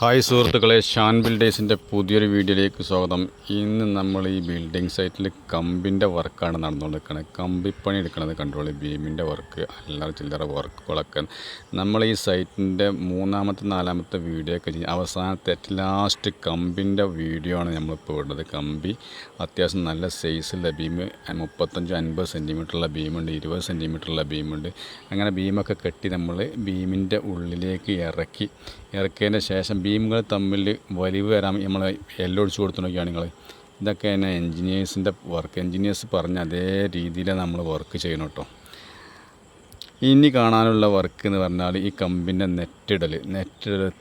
Hi സുഹൃത്തുക്കളെ, ഷാൻ ബിൽഡേഴ്സിൻ്റെ പുതിയൊരു വീഡിയോയിലേക്ക് സ്വാഗതം. ഇന്ന് നമ്മൾ ഈ ബിൽഡിംഗ് സൈറ്റിൽ കമ്പിൻ്റെ വർക്കാണ് നടന്നുകൊണ്ടിരിക്കുന്നത്. കമ്പിപ്പണി എടുക്കുന്നത് കൺട്രോൾ ബീമിൻ്റെ വർക്ക്, അല്ലറ ചില്ലറ വർക്കുകളൊക്കെ നമ്മൾ ഈ സൈറ്റിൻ്റെ മൂന്നാമത്തെ നാലാമത്തെ വീഡിയോ ഒക്കെ ചെയ്യും. അവസാനത്തെ ലാസ്റ്റ് കമ്പിൻ്റെ വീഡിയോ ആണ് നമ്മളിപ്പോൾ ഇടുന്നത്. കമ്പി അത്യാവശ്യം നല്ല സൈസുള്ള ബീം, 35-50 സെൻറ്റിമീറ്ററുള്ള ബീമുണ്ട്, 20 സെൻറ്റിമീറ്ററുള്ള ബീമുണ്ട്. അങ്ങനെ ബീമൊക്കെ കെട്ടി നമ്മൾ ബീമിൻ്റെ ഉള്ളിലേക്ക് ഇറക്കിയതിന് ശേഷം ബീമുകൾ തമ്മിൽ വലിവ് വരാൻ നമ്മൾ എല്ലൊടിച്ച് കൊടുത്തു നോക്കിയാണ് നിങ്ങൾ. ഇതൊക്കെ തന്നെ എൻജിനീയേഴ്സിൻ്റെ വർക്ക്. എൻജിനീയേഴ്സ് പറഞ്ഞ അതേ രീതിയിലാണ് നമ്മൾ വർക്ക് ചെയ്യണം കേട്ടോ. ഇനി കാണാനുള്ള വർക്ക് എന്ന് പറഞ്ഞാൽ ഈ കമ്പിൻ്റെ നെറ്റിടൽ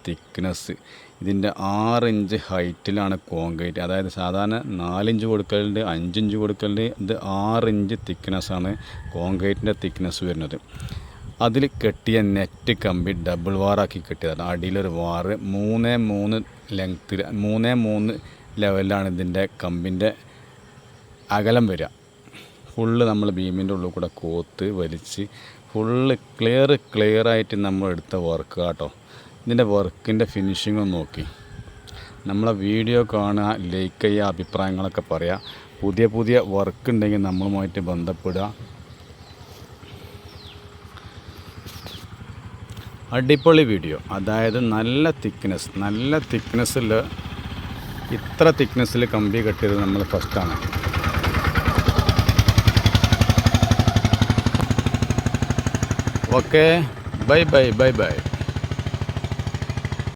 തിക്നെസ്. ഇതിൻ്റെ 6 ഇഞ്ച് ഹൈറ്റിലാണ് കോൺക്രീറ്റ്. അതായത് സാധാരണ 4 ഇഞ്ച് കൊടുക്കലുണ്ട്, 5 ഇഞ്ച് കൊടുക്കലുണ്ട്. ഇത് 6 ഇഞ്ച് തിക്നെസ്സാണ് കോൺക്രീറ്റിൻ്റെ തിക്നെസ് വരുന്നത്. അതിൽ കെട്ടിയ നെറ്റ് കമ്പി ഡബിൾ വാറാക്കി കെട്ടിയതാണ്. അടിയിലൊരു വാറ് 3-3 ലെങ്ത്തിൽ 3-3 ലെവലിലാണ് ഇതിൻ്റെ കമ്പിൻ്റെ അകലം വരിക. ഫുള്ള് നമ്മൾ ബീമിൻ്റെ ഉള്ളിൽ കൂടെ കോത്ത് വലിച്ച് ഫുള്ള് ക്ലിയറായിട്ട് നമ്മൾ എടുത്ത വർക്ക് കേട്ടോ. ഇതിൻ്റെ വർക്കിൻ്റെ ഫിനിഷിംഗ് ഒന്ന് നോക്കി. നമ്മളെ വീഡിയോ കാണുക, ലൈക്ക് ചെയ്യുക, അഭിപ്രായങ്ങളൊക്കെ പറയുക. പുതിയ വർക്ക് ഉണ്ടെങ്കിൽ നമ്മളുമായിട്ട് ബന്ധപ്പെടുക. അടിപൊളി വീഡിയോ. അതായത് നല്ല തിക്നെസ്സിൽ ഇത്ര തിക്നെസ്സിൽ കമ്പി കെട്ടിയത് നമ്മൾ ഫസ്റ്റാണ്. Okay, by.